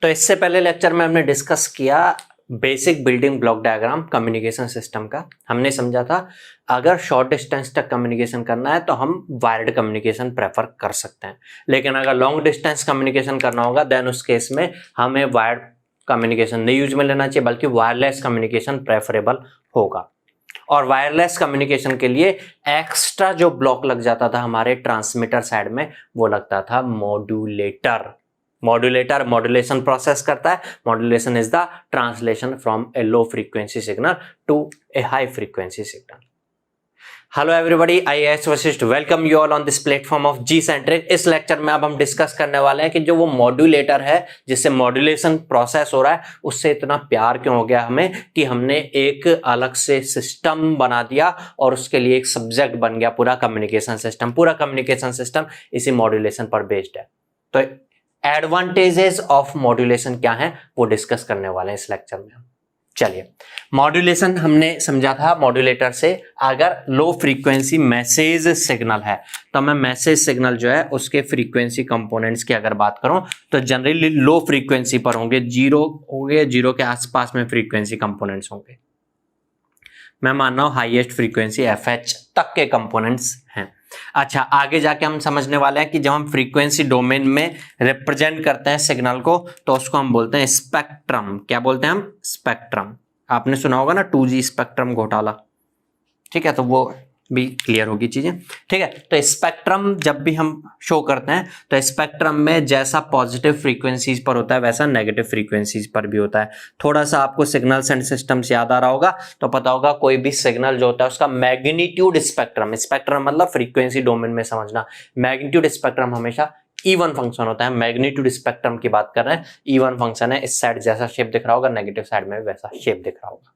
तो इससे पहले लेक्चर में हमने डिस्कस किया basic building block diagram communication system का। हमने समझा था अगर शॉर्ट डिस्टेंस तक कम्युनिकेशन करना है तो हम वायर्ड कम्युनिकेशन प्रेफर कर सकते हैं, लेकिन अगर लॉन्ग डिस्टेंस कम्युनिकेशन करना होगा देन उस केस में हमें वायर्ड कम्युनिकेशन नहीं यूज में लेना चाहिए, बल्कि वायरलेस कम्युनिकेशन प्रेफरेबल होगा। और वायरलेस कम्युनिकेशन के लिए एक्स्ट्रा जो ब्लॉक लग जाता था हमारे ट्रांसमीटर साइड में, वो लगता था मॉड्यूलेटर। मॉड्यूलेशन प्रोसेस करता है। Modulation is the translation from a low frequency signal to a high frequency signal. Hello everybody, I S Vashishtha welcome you all on this platform of G centric. इस lecture में अब हम discuss करने वाले हैं कि जो वो मॉड्यूलेटर है जिससे मॉड्यूलेशन प्रोसेस हो रहा है, उससे इतना प्यार क्यों हो गया हमें कि हमने एक अलग से सिस्टम बना दिया और उसके लिए एक सब्जेक्ट बन गया पूरा कम्युनिकेशन सिस्टम। पूरा कम्युनिकेशन सिस्टम इसी मॉड्यूलेशन पर बेस्ड है। तो एडवांटेजेस ऑफ मॉड्यूलेशन क्या है वो डिस्कस करने वाले हैं इस लेक्चर में। चलिए, मॉड्यूलेशन हमने समझा था मॉड्यूलेटर से अगर लो फ्रीक्वेंसी मैसेज सिग्नल है तो मैं मैसेज सिग्नल जो है उसके फ्रीक्वेंसी कंपोनेंट्स की अगर बात करूं तो जनरली लो फ्रीक्वेंसी पर होंगे, जीरो के आसपास में फ्रीक्वेंसी कंपोनेंट्स होंगे। मैं मान रहा हूं हाईएस्ट फ्रीक्वेंसी FH तक के कंपोनेंट्स हैं। अच्छा, आगे जाके हम समझने वाले हैं कि जब हम फ्रीक्वेंसी डोमेन में रिप्रेजेंट करते हैं सिग्नल को तो उसको हम बोलते हैं स्पेक्ट्रम। क्या बोलते हैं हम? स्पेक्ट्रम। आपने सुना होगा ना 2G स्पेक्ट्रम घोटाला, ठीक है, तो वो भी क्लियर होगी चीजें, ठीक है। तो स्पेक्ट्रम जब भी हम शो करते हैं तो स्पेक्ट्रम में जैसा पॉजिटिव फ्रीक्वेंसीज पर होता है वैसा नेगेटिव फ्रीक्वेंसीज पर भी होता है। थोड़ा सा आपको सिग्नल्स एंड सिस्टम्स याद आ रहा होगा तो पता होगा कोई भी सिग्नल जो होता है उसका मैग्नीट्यूड स्पेक्ट्रम मतलब फ्रीक्वेंसी डोमेन में समझना, मैग्नीट्यूड स्पेक्ट्रम हमेशा इवन फंक्शन होता है। मैग्नीट्यूड स्पेक्ट्रम की बात कर रहे हैं, इवन फंक्शन है। इस साइड जैसा शेप दिख रहा होगा, नेगेटिव साइड में भी वैसा शेप दिख रहा होगा।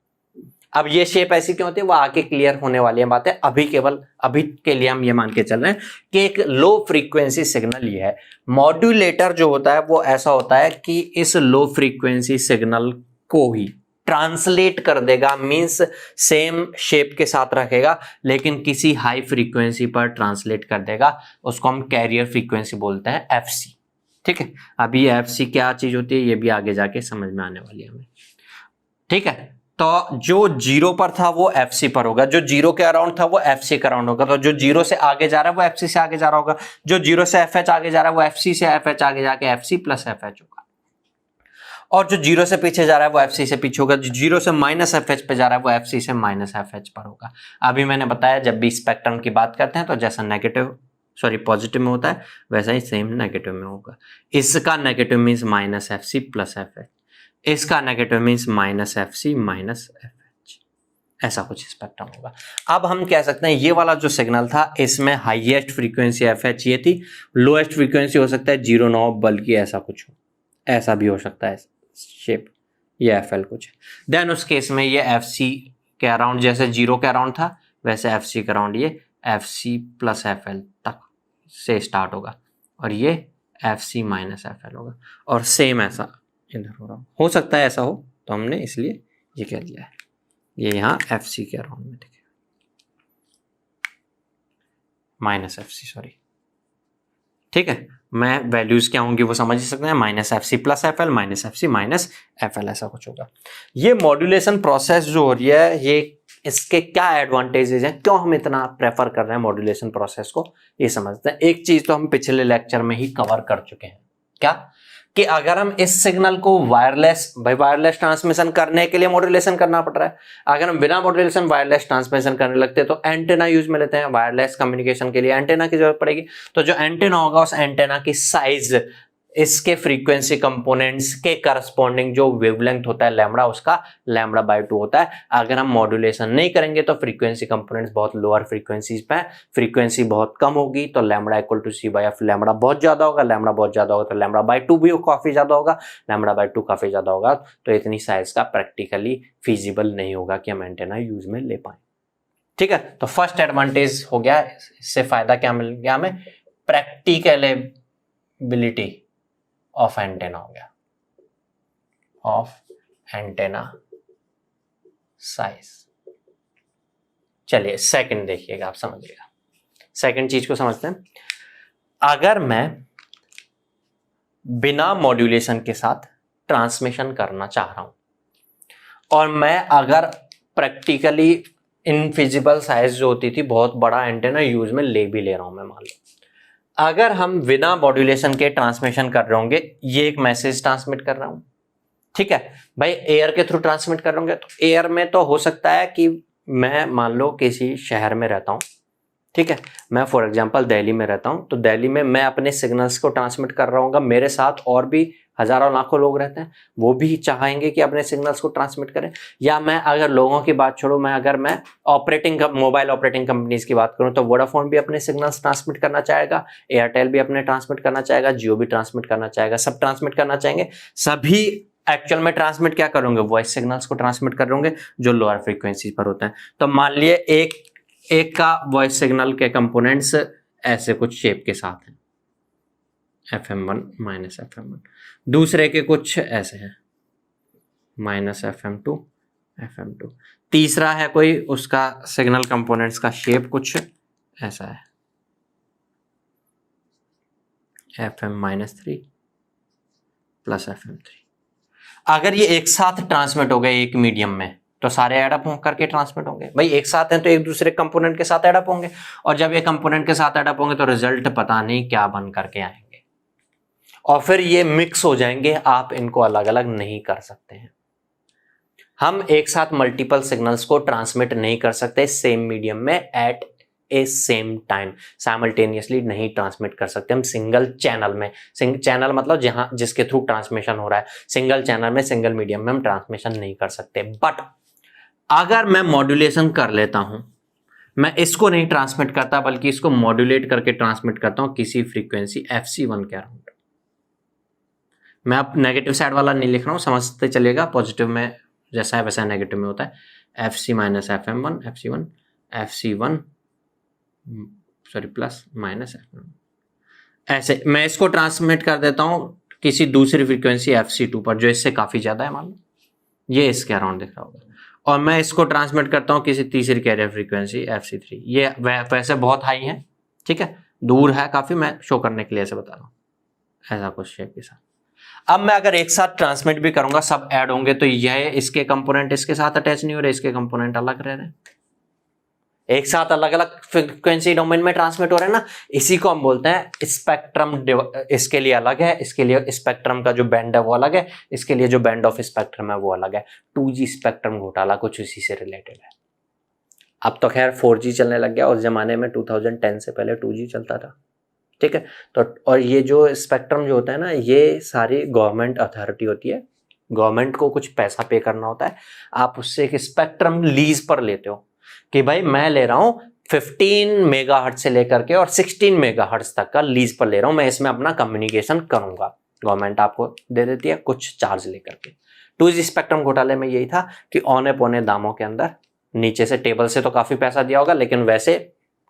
अब ये शेप ऐसी क्यों होती है वो आगे क्लियर होने वाली है बातें। अभी के लिए हम ये मान के चल रहे हैं कि एक लो फ्रीक्वेंसी सिग्नल ये है। मॉड्यूलेटर जो होता है वो ऐसा होता है कि इस लो फ्रीक्वेंसी सिग्नल को ही ट्रांसलेट कर देगा, मींस सेम शेप के साथ रखेगा लेकिन किसी हाई फ्रीक्वेंसी पर ट्रांसलेट कर देगा। उसको हम कैरियर फ्रीक्वेंसी बोलते हैं, FC, ठीक है। अभी FC क्या चीज होती है ये भी आगे जाके समझ में आने वाली है हमें, ठीक है। तो जो जीरो पर था वो FC पर होगा, जो जीरो के अराउंड था वो FC के अराउंड होगा। तो जो जीरो से आगे जा रहा है वो FC से आगे जा रहा होगा, जो जीरो से FH आगे जा रहा है वो FC से FH आगे जाके FC प्लस FH होगा, और जो जीरो से पीछे जा रहा है वो FC से पीछे होगा। जो जीरो से माइनस FH पे जा रहा है वो FC से माइनस FH पर होगा। अभी मैंने बताया जब भी स्पेक्ट्रम की बात करते हैं तो जैसा पॉजिटिव में होता है वैसा ही सेम नेगेटिव में होगा। इसका negative means minus FC plus FH, इसका negative means minus FC minus FH, ऐसा कुछ स्पेक्ट्रम होगा। अब हम कह सकते हैं ये वाला जो सिग्नल था इसमें हाईएस्ट फ्रीक्वेंसी FH ये थी, लोएस्ट फ्रीक्वेंसी हो सकता है 0 9, बल्कि ऐसा कुछ हो, ऐसा भी हो सकता है शेप, ये FL कुछ है। देन उस केस में ये FC के अराउंड, जैसे 0 के अराउंड था वैसे FC के अराउंड ये FC प्लस FL तक से स्टार्ट होगा और ये FC माइनस FL होगा, और सेम ऐसा इधर हो सकता है ऐसा हो, तो हमने इसलिए ये कह दिया है। ये यहाँ FC के अराउंड में देखिए, माइनस FC, सॉरी, ठीक है। मैं वैल्यूज क्या होंगी वो समझ ही सकते हैं, minus FC plus FL, minus FC minus FL, ऐसा कुछ होगा। ये मॉड्यूलेशन प्रोसेस जो हो रही है ये इसके क्या एडवांटेजेस हैं, क्यों हम इतना प्रेफर कर रहे हैं मॉड्यूलेशन प्रोसेस को, ये समझते हैं। एक चीज तो हम पिछले लेक्चर में ही कवर कर चुके हैं, क्या कि अगर हम इस सिग्नल को वायरलेस ट्रांसमिशन करने के लिए मॉड्यूलेशन करना पड़ रहा है। अगर हम बिना मॉड्यूलेशन वायरलेस ट्रांसमिशन करने लगते हैं तो एंटेना यूज में लेते हैं। वायरलेस कम्युनिकेशन के लिए एंटेना की जरूरत पड़ेगी, तो जो एंटेना होगा उस एंटेना की साइज इसके फ्रीक्वेंसी कंपोनेंट्स के करस्पॉन्डिंग जो वेवलेंथ होता है लैम्बडा, उसका λ/2 होता है। अगर हम मॉड्यूलेशन नहीं करेंगे तो फ्रीक्वेंसी कंपोनेंट्स बहुत लोअर फ्रीक्वेंसीज पे, फ्रीक्वेंसी बहुत कम होगी तो λ=c/f, लैम्बडा बहुत ज्यादा होगा, तो λ/2 भी काफी ज्यादा होगा, λ/2 काफी ज्यादा होगा, तो इतनी साइज का प्रैक्टिकली फिजिबल नहीं होगा कि हम एंटेना यूज में ले पाए, ठीक है। तो फर्स्ट एडवांटेज हो गया, इससे फायदा क्या मिल गया हमें, प्रैक्टिकलेबिलिटी ऑफ एंटेना हो गया, ऑफ एंटेना साइज। चलिए सेकंड देखिएगा, आप समझिएगा, सेकंड चीज को समझते हैं। अगर मैं बिना मॉड्यूलेशन के साथ ट्रांसमिशन करना चाह रहा हूं, और मैं अगर प्रैक्टिकली इनफिजिबल साइज जो होती थी बहुत बड़ा एंटेना यूज में ले भी ले रहा हूं मैं, मान लो अगर हम बिना मॉड्यूलेशन के ट्रांसमिशन कर रहे होंगे, ये एक मैसेज ट्रांसमिट कर रहा हूं, ठीक है भाई, एयर के थ्रू ट्रांसमिट कर रहे होंगे, तो एयर में तो हो सकता है कि मैं मान लो किसी शहर में रहता हूं, ठीक है, मैं फॉर एग्जांपल दिल्ली में रहता हूं, तो दिल्ली में मैं अपने सिग्नल्स को ट्रांसमिट कर रहा हूँ, मेरे साथ और भी हजारों लाखों लोग रहते हैं, वो भी चाहेंगे कि अपने सिग्नल्स को ट्रांसमिट करें। या मैं अगर लोगों की बात छोड़ू, अगर मैं मोबाइल ऑपरेटिंग कंपनीज की बात करूं, तो वोडाफोन भी अपने सिग्नल्स ट्रांसमिट करना चाहेगा, एयरटेल भी अपने ट्रांसमिट करना चाहेगा, जियो भी ट्रांसमिट करना चाहेगा, सब ट्रांसमिट करना चाहेंगे। सभी एक्चुअल में ट्रांसमिट क्या करोगे, वॉइस सिग्नल्स को ट्रांसमिट करोगे जो लोअर फ्रीक्वेंसी पर होते हैं। तो मान लिए एक का वॉइस सिग्नल के कंपोनेंट्स ऐसे कुछ शेप के साथ हैं, FM1 माइनस FM1, दूसरे के कुछ ऐसे हैं माइनस FM2 FM2, तीसरा है कोई, उसका सिग्नल कंपोनेंट्स का शेप कुछ ऐसा है FM-3 प्लस FM3। अगर ये एक साथ ट्रांसमिट हो गए एक मीडियम में, तो सारे एडअप करके ट्रांसमिट होंगे। भाई एक साथ हैं तो एक दूसरे कंपोनेंट के साथ एडअप होंगे, और जब ये कंपोनेंट के साथ एडअप होंगे तो रिजल्ट पता नहीं क्या बन करके आएंगे, और फिर ये मिक्स हो जाएंगे, आप इनको अलग अलग नहीं कर सकते हैं। हम एक साथ मल्टीपल सिग्नल्स को ट्रांसमिट नहीं कर सकते सेम मीडियम में एट ए सेम टाइम, साइमल्टेनियसली नहीं ट्रांसमिट कर सकते हम सिंगल चैनल में। चैनल मतलब जहां जिसके थ्रू ट्रांसमिशन हो रहा है, सिंगल चैनल में सिंगल मीडियम में हम ट्रांसमिशन नहीं कर सकते। बट अगर मैं मॉड्यूलेशन कर लेता हूं, मैं इसको नहीं ट्रांसमिट करता बल्कि इसको मॉड्यूलेट करके ट्रांसमिट करता हूं किसी फ्रीक्वेंसी FC1 के अराउंड। मैं अब नेगेटिव साइड वाला नहीं लिख रहा हूं, समझते चलेगा, पॉजिटिव में जैसा है वैसा नेगेटिव में होता है। FC minus FM1 FC1 sorry plus minus FM1, ऐसे मैं इसको ट्रांसमिट कर देता हूं किसी दूसरी फ्रीक्वेंसी FC2 पर जो इससे काफी ज्यादा है, मान लो ये इसके अराउंड दिख रहा होगा, और मैं इसको ट्रांसमिट करता हूं किसी तीसरी कैरियर फ्रीक्वेंसी FC3। ये वैसे बहुत हाई है, ठीक है, दूर है काफी, मैं शो करने के लिए ऐसे बता रहा हूं, ऐसा कुछ शेप के साथ। अब मैं अगर एक साथ ट्रांसमिट भी करूंगा, सब ऐड होंगे, तो यह इसके कंपोनेंट इसके साथ अटैच नहीं हो रहे, इसके कंपोनेंट अलग रह रहे हैं, एक साथ अलग अलग फ्रीक्वेंसी डोमेन में ट्रांसमिट हो रहे हैं ना, इसी को हम बोलते हैं स्पेक्ट्रम। इसके लिए अलग है, इसके लिए स्पेक्ट्रम का जो बैंड है वो अलग है, इसके लिए जो बैंड ऑफ स्पेक्ट्रम है वो अलग है। 2G स्पेक्ट्रम घोटाला कुछ इसी से रिलेटेड है। अब तो खैर 4G चलने लग गया, उस जमाने में 2010 से पहले 2G चलता था, ठीक है। तो और ये जो स्पेक्ट्रम जो होता है ना, ये सारी गवर्नमेंट अथॉरिटी होती है, गवर्नमेंट को कुछ पैसा पे करना होता है, आप उससे एक स्पेक्ट्रम लीज पर लेते हो कि भाई मैं ले रहा हूं 15 मेगाहर्ट्ज से लेकर के और 16 मेगाहर्ट्ज तक का लीज पर ले रहा हूं, मैं इसमें अपना कम्युनिकेशन करूंगा, गवर्नमेंट आपको दे देती है कुछ चार्ज लेकर के। 2G स्पेक्ट्रम घोटाले में यही था कि औने पौने दामों के अंदर, नीचे से टेबल से तो काफी पैसा दिया होगा लेकिन वैसे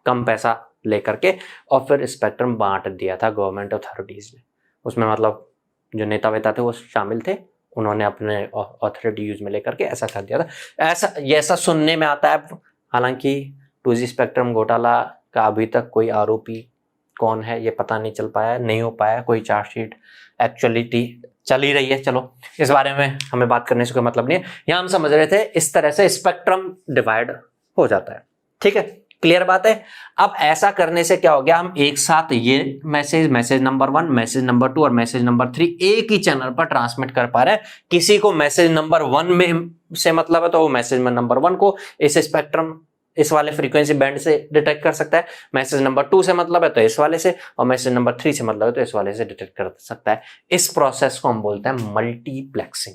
कम पैसा लेकर के, और फिर स्पेक्ट्रम बांट दिया था गवर्नमेंट अथॉरिटीज ने। उसमें मतलब जो नेता वेता थे वो शामिल थे, उन्होंने अपने अथॉरिटी यूज में लेकर के ऐसा कर दिया था। ऐसा सुनने में आता है, हालांकि 2G स्पेक्ट्रम घोटाला का अभी तक कोई आरोपी कौन है ये पता नहीं चल पाया, नहीं हो पाया, कोई चार्जशीट एक्चुअलिटी चल ही रही है। चलो इस बारे में हमें बात करने से कोई मतलब नहीं है, यहां हम समझ रहे थे इस तरह से स्पेक्ट्रम डिवाइड हो जाता है, ठीक है, क्लियर बात है। अब ऐसा करने से क्या हो गया, हम एक साथ ये मैसेज नंबर 1, मैसेज नंबर 2 और मैसेज नंबर 3 एक ही चैनल पर ट्रांसमिट कर पा रहे हैं। किसी को मैसेज नंबर 1 में से मतलब है तो वो मैसेज नंबर 1 को इस स्पेक्ट्रम इस वाले फ्रीक्वेंसी बैंड से डिटेक्ट कर सकता है, मैसेज नंबर 2 से मतलब है तो इस वाले से, और मैसेज नंबर 3 से मतलब है तो इस वाले से डिटेक्ट कर सकता है। इस प्रोसेस को हम बोलते हैं मल्टीप्लेक्सिंग।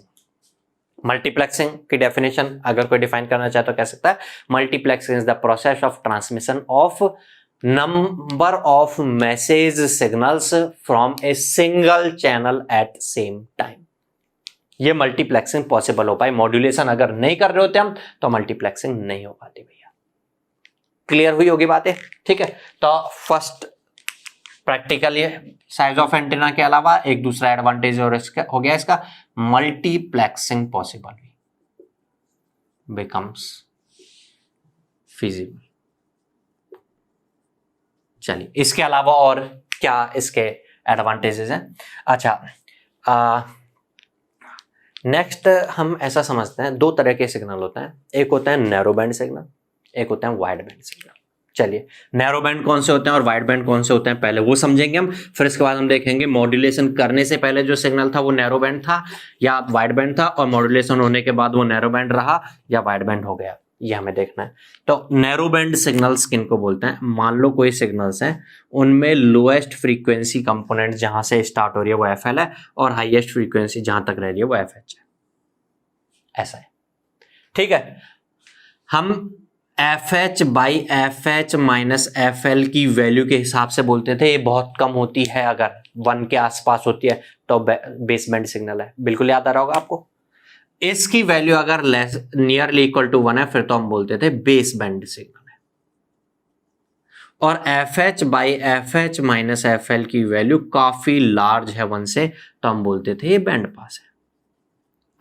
मल्टीप्लेक्सिंग की डेफिनेशन अगर कोई डिफाइन करना चाहे तो कह सकता है, multiplexing is the process of transmission of number of message signals from a single channel at same time. ये मल्टीप्लेक्सिंग पॉसिबल हो पाए, मॉड्यूलेशन अगर नहीं कर रहे होते हम तो मल्टीप्लेक्सिंग नहीं हो पाती भैया। क्लियर हुई होगी बातें, ठीक है। तो फर्स्ट प्रैक्टिकल ये साइज ऑफ एंटीना के अलावा एक दूसरा एडवांटेज और इसका हो गया, इसका मल्टीप्लेक्सिंग पॉसिबल बिकम्स फिजिबल। चलिए इसके अलावा और क्या इसके एडवांटेजेस हैं। अच्छा नेक्स्ट हम ऐसा समझते हैं, दो तरह के सिग्नल होते हैं, एक होता है नैरो बैंड सिग्नल, एक होता है वाइड बैंड सिग्नल। चलिए नैरो बैंड कौन से होते हैं और वाइड बैंड कौन से होते हैं पहले वो समझेंगे हम, फिर इसके बाद हम देखेंगे मॉड्यूलेशन करने से पहले जो सिग्नल था वो नैरो बैंड था या वाइड बैंड था, और मॉड्यूलेशन होने के बाद वो नैरो बैंड रहा या वाइड बैंड हो गया, ये हमें देखना है। तो नैरो बैंड सिग्नल्स किनको बोलते हैं? मान लो कोई सिग्नल्स हैं, उनमें लोएस्ट फ्रीक्वेंसी कंपोनेंट जहां से स्टार्ट हो रही है वो एफ एल है, और हाईएस्ट फ्रीक्वेंसी जहां तक रह रही है वो एफ एच है, ऐसा है। ठीक है, हम F H by F H minus F L की वैल्यू के हिसाब से बोलते थे, ये बहुत कम होती है, अगर 1 के आसपास होती है तो बेस बैंड सिग्नल है, बिल्कुल याद आ रहा होगा आपको। इसकी वैल्यू अगर लेस नियरली इक्वल टू 1 है फिर तो हम बोलते थे बेस बैंड सिग्नल है, और F H by F H minus F L की वैल्यू काफी लार्ज है 1 से, तो हम बोलते थे ये बैंड पास है।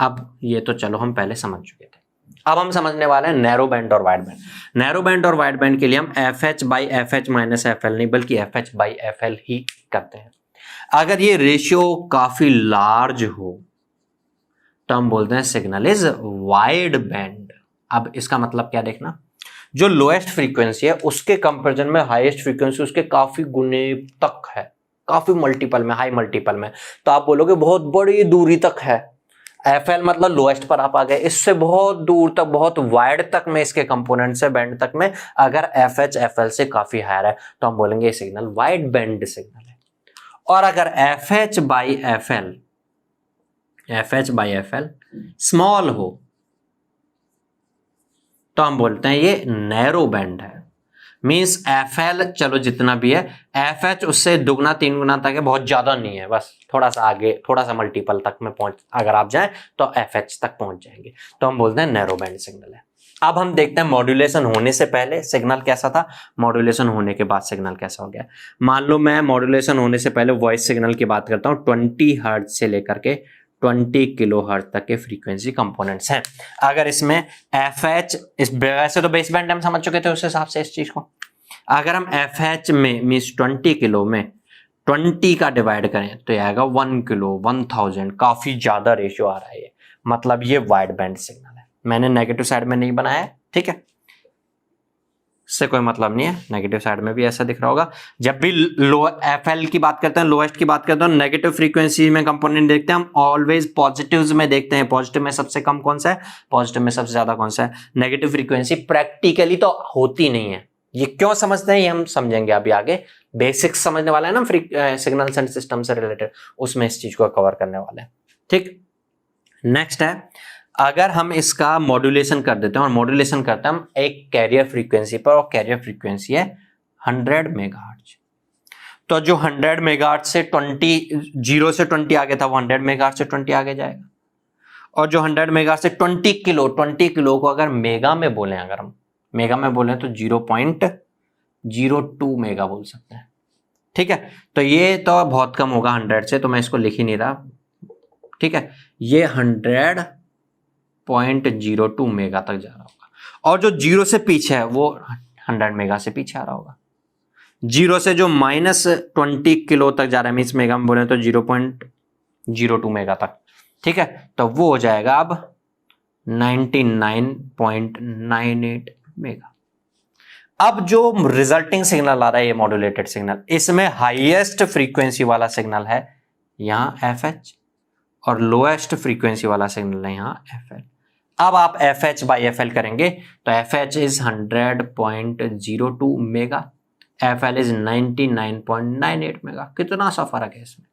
अब ये तो चलो हम पहले समझ चुके थे, अब हम समझने वाले हैं नैरो बैंड और वाइड बैंड। नैरो बैंड और वाइड बैंड के लिए हम F H by F H minus F L नहीं बल्कि F H by F L ही करते हैं। अगर ये रेशियो काफी लार्ज हो तो हम बोलते हैं सिग्नल इज वाइड बैंड। अब इसका मतलब क्या देखना, जो लोएस्ट फ्रीक्वेंसी है उसके कंपैरिजन में हाईएस्ट फ्रीक्वेंसी उसके काफी गुने तक है, काफी मल्टीपल में, हाई मल्टीपल में, तो आप बोलोगे बहुत बड़ी दूरी तक है। एफ मतलब लोएस्ट पर आप आ गए, इससे बहुत दूर तक, बहुत वाइड तक में इसके कंपोनेंट से बैंड तक में अगर एफ एल से काफी हायर है तो हम बोलेंगे ये सिग्नल वाइड बैंड सिग्नल है। और अगर F H by F L small हो तो हम बोलते हैं ये नैरो बैंड है। मींस एफ एल चलो जितना भी है, एफ एच उससे दुगना 3 गुना तक है, बहुत ज्यादा नहीं है, बस थोड़ा सा आगे, थोड़ा सा मल्टीपल तक में पहुंच अगर आप जाएं तो एफ एच तक पहुंच जाएंगे, तो हम बोलते हैं नैरो बैंड सिग्नल है। अब हम देखते हैं मॉड्यूलेशन होने से पहले सिग्नल कैसा था, मॉड्यूलेशन होने के बाद सिग्नल कैसा हो गया। मान लो मैं मॉड्यूलेशन होने से पहले वॉइस सिग्नल की बात करता हूँ, 20 हर्ट्ज से लेकर के 20 किलो हर्ट्ज तक के फ्रीक्वेंसी कंपोनेंट्स हैं। अगर इसमें एफ एच, इस वैसे तो बेस बैंड हम समझ चुके थे उस हिसाब से इस चीज को, अगर हम एफ एच में मीन्स 20 किलो में 20 का डिवाइड करें तो यह आएगा 1 किलो 1000, काफी ज्यादा रेशियो आ रहा है ये, मतलब ये वाइड बैंड सिग्नल है। मैंने नेगेटिव साइड में नहीं बनाया है, ठीक है, इससे कोई मतलब नहीं है, नेगेटिव साइड में भी ऐसा दिख रहा होगा। जब भी लो एफ एल की बात करते हैं, लोएस्ट की बात करते हैं, नेगेटिव फ्रीक्वेंसी में कंपोनेंट देखते हैं हम ऑलवेज पॉजिटिव्स में देखते हैं। पॉजिटिव में सबसे कम कौन सा है, पॉजिटिव में सबसे ज्यादा कौन सा है। नेगेटिव फ्रीक्वेंसी प्रैक्टिकली तो होती नहीं है, ये क्यों समझते हैं ये हम समझेंगे अभी आगे, बेसिक्स समझने वाला है ना सिग्नल्स एंड सिस्टम से रिलेटेड, उसमें इस चीज को कवर करने वाले हैं। ठीक, नेक्स्ट है, अगर हम इसका मॉड्यूलेशन कर देते हैं, और मॉड्यूलेशन करते हैं हम एक कैरियर फ्रीक्वेंसी पर, और कैरियर फ्रीक्वेंसी है 100 मेगाहर्ट्ज, तो जो 100 मेगाहर्ट्ज से 0 से 20 आगे था वो 100 मेगाहर्ट्ज से 20 आगे जाएगा, और जो 100 मेगाहर्ट्ज से 20 किलो को अगर मेगा में बोलें, अगर हम मेगा में बोलें तो 0.02 मेगा बोल सकते हैं। ठीक है, तो ये तो बहुत कम होगा 100 से, तो मैं इसको लिख ही नहीं रहा। ठीक है, ये 100.02 मेगा तक जा रहा होगा, और जो 0 से पीछे है वो 100 मेगा से पीछे आ रहा होगा। 0 से जो -20 किलो तक जा रहा है, मीन्स मेगा में बोले तो 0.02 मेगा तक। ठीक है, तो वो हो जाएगा अब 99.98 मेगा। अब जो रिजल्टिंग सिग्नल आ रहा है ये मॉड्यूलेटेड सिग्नल, इसमें हाईएस्ट फ्रीक्वेंसी वाला सिग्नल है यहां एफ एच, और लोएस्ट फ्रीक्वेंसी वाला सिग्नल है यहां एफ एल। अब आप F H by F L करेंगे तो F H is 100.02 mega, F L is 99.98 mega. कितना सा फर्क है इसमें,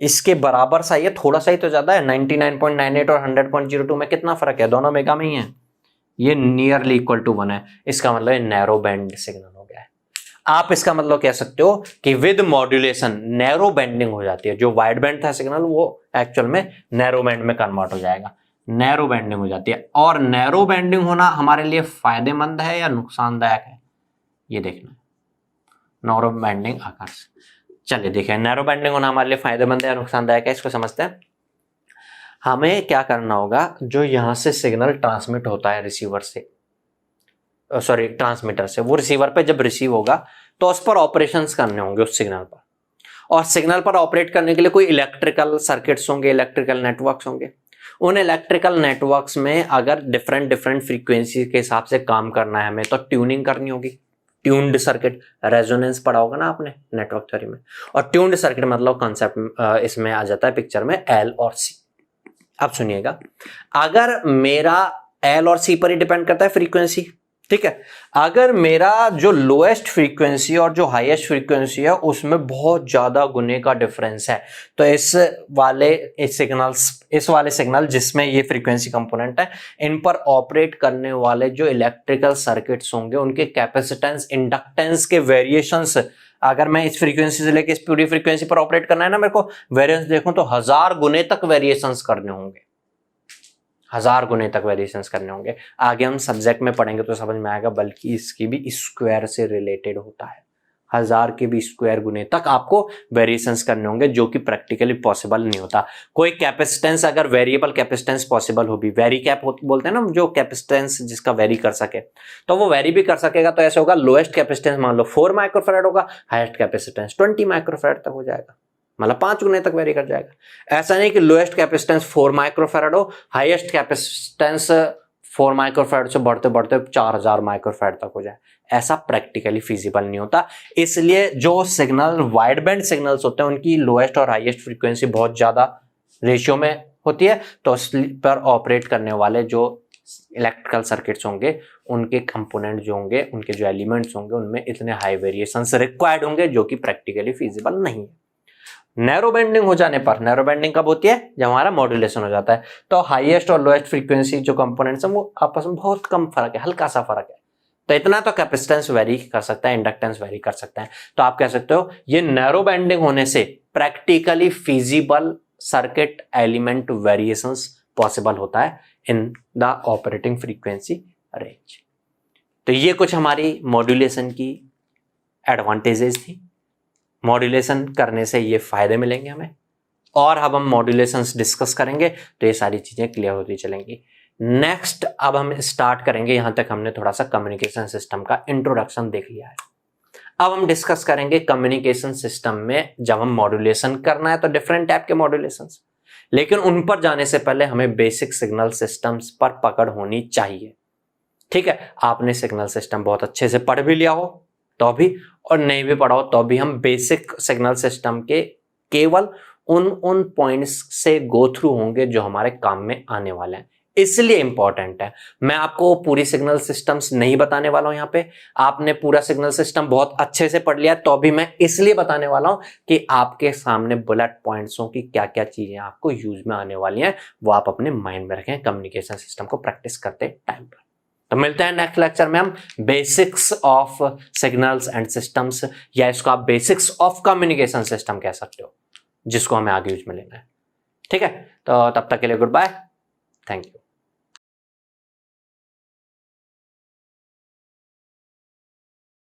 इसके बराबर सा, ये थोड़ा सा ही तो ज्यादा है, 99.98 और 100.02 में कितना फर्क है, दोनों मेगा में ही है, ये नियरली इक्वल टू 1 है। इसका मतलब ये नैरो बैंड सिग्नल हो गया है। आप इसका मतलब कह सकते हो कि विद मॉड्यूलेशन नैरो बैंडिंग हो जाती है, जो वाइड बैंड था सिग्नल वो एक्चुअल में नैरो बैंड में कन्वर्ट हो जाएगा, नैरो बैंडिंग हो जाती है। और नैरो बैंडिंग होना हमारे लिए फायदेमंद है या नुकसानदायक है, ये देखना है नैरो बैंडिंग आकार से। चलिए देखें, नैरो बैंडिंग होना हमारे लिए फायदेमंद है या नुकसानदायक है, इसको समझते हैं। हमें क्या करना होगा, जो यहां से सिग्नल ट्रांसमिट होता है रिसीवर से, सॉरी ट्रांसमीटर से, वो रिसीवर पे जब रिसीव होगा तो उस पर ऑपरेशंस करने होंगे उस सिग्नल पर, और सिग्नल पर ऑपरेट करने के लिए कोई इलेक्ट्रिकल सर्किट्स होंगे, इलेक्ट्रिकल नेटवर्क्स होंगे, उन इलेक्ट्रिकल नेटवर्क्स में अगर डिफरेंट डिफरेंट फ्रीक्वेंसी के हिसाब से काम करना है हमें, तो ट्यूनिंग करनी होगी। ट्यून्ड सर्किट, रेजोनेंस पढ़ा होगा ना आपने नेटवर्क थ्योरी में। और ट्यून्ड सर्किट मतलब कॉन्सेप्ट इसमें आ जाता है पिक्चर में एल और सी। अब सुनिएगा, अगर मेरा एल और सी पर ही डिपेंड करता है फ्रीक्वेंसी, ठीक है। अगर मेरा जो लोएस्ट फ्रीक्वेंसी और जो हाईएस्ट फ्रीक्वेंसी है उसमें बहुत ज्यादा गुने का डिफरेंस है, तो इस वाले सिग्नल जिसमें ये फ्रीक्वेंसी कंपोनेंट है, इन पर ऑपरेट करने वाले जो इलेक्ट्रिकल सर्किट्स होंगे उनके कैपेसिटेंस, इंडक्टेंस के वेरिएशंस, अगर मैं इस फ्रीक्वेंसी से लेकर इस पूरी फ्रीक्वेंसी पर ऑपरेट करना है ना, मेरे को वेरिएंस देखूं तो 1000 गुने तक वेरिएशंस करने होंगे, 1000 गुने तक वेरिएशंस करने होंगे। आगे हम सब्जेक्ट में पढ़ेंगे तो समझ में आएगा, बल्कि इसकी भी स्क्वायर से रिलेटेड होता है। 1000 के भी स्क्वायर गुने तक आपको वेरिएशंस करने होंगे, जो कि प्रैक्टिकली पॉसिबल नहीं होता। कोई कैपेसिटेंस अगर वेरिएबल कैपेसिटेंस पॉसिबल हो भी, वेरी कैप बोलते हैं ना, जो कैपेसिटेंस जिसका वेरी कर सके, तो वो वेरी भी कर सकेगा। तो ऐसे होगा, लोएस्ट कैपेसिटेंस मान लो 4 माइक्रोफैराड होगा, हाईएस्ट कैपेसिटेंस 20 माइक्रोफैराड तक हो जाएगा, मतलब 5 गुने तक वेरी कर जाएगा। ऐसा नहीं कि लोएस्ट कैपेसिटेंस 4 माइक्रोफैराड हो, हाईएस्ट कैपेसिटेंस 4 माइक्रोफैराड से बढ़ते बढ़ते 4000 माइक्रोफैराड तक हो जाए, ऐसा प्रैक्टिकली फिजिबल नहीं होता। इसलिए जो सिग्नल वाइड बैंड सिग्नल्स होते हैं उनकी लोएस्ट और हाईएस्ट फ्रीक्वेंसी बहुत ज्यादा रेशियो में होती है, तो उस पर ऑपरेट करने वाले जो इलेक्ट्रिकल सर्किट्स होंगे उनके कंपोनेंट जो होंगे, उनके जो एलिमेंट्स होंगे, उनमें इतने हाई वेरिएशंस रिक्वायर्ड होंगे, जो कि प्रैक्टिकली फिजिबल नहीं है। नैरो बेंडिंग हो जाने पर, नैरो बेंडिंग कब होती है, जब हमारा मॉड्यूलेशन हो जाता है, तो हाईएस्ट और लोएस्ट फ्रीक्वेंसी जो कंपोनेंट्स हैं वो आपस में बहुत कम फर्क है, हल्का सा फर्क है। तो इतना तो कैपेसिटेंस वेरी कर सकता है, इंडक्टेंस वेरी कर सकता है। तो आप कह सकते हो ये नैरो बेंडिंग होने से practically feasible circuit element variations possible होता है in the operating frequency range. तो ये कुछ हमारी मॉड्यूलेशन की एडवांटेजेस थी। मॉड्यूलेशन करने से ये फायदे मिलेंगे हमें, और अब हम मॉड्यूलेशंस डिस्कस करेंगे तो ये सारी चीजें क्लियर होती चलेंगी। नेक्स्ट अब हम स्टार्ट करेंगे, यहां तक हमने थोड़ा सा कम्युनिकेशन सिस्टम का इंट्रोडक्शन देख लिया है। अब हम डिस्कस करेंगे कम्युनिकेशन सिस्टम में जब हम मॉड्यूलेशन करना है तो डिफरेंट टाइप के मॉड्यूलेशंस, लेकिन उन पर जाने से पहले हमें बेसिक सिग्नल सिस्टम्स पर पकड़ होनी चाहिए। ठीक है, आपने सिग्नल सिस्टम बहुत अच्छे से पढ़ भी लिया हो तो भी, और नहीं भी पढ़ा हो तो भी, हम बेसिक सिग्नल सिस्टम के केवल उन पॉइंट्स से गो थ्रू होंगे जो हमारे काम में आने वाले हैं, इसलिए इंपॉर्टेंट है। मैं आपको पूरी सिग्नल सिस्टम्स नहीं बताने वाला हूं यहाँ पे, आपने पूरा सिग्नल सिस्टम बहुत अच्छे से पढ़ लिया, तो भी मैं इसलिए बताने वाला हूं कि आपके सामने बुलेट पॉइंट्सों की क्या क्या चीजें आपको यूज में आने वाली हैं, वो आप अपने माइंड में रखें कम्युनिकेशन सिस्टम को प्रैक्टिस करते टाइम पर। तो मिलते हैं नेक्स्ट लेक्चर में, हम basics of signals and systems, या इसको आप बेसिक्स ऑफ कम्युनिकेशन सिस्टम कह सकते हो, जिसको हमें आगे यूज में लेना है। ठीक है, तो तब तक के लिए गुड बाय, थैंक यू।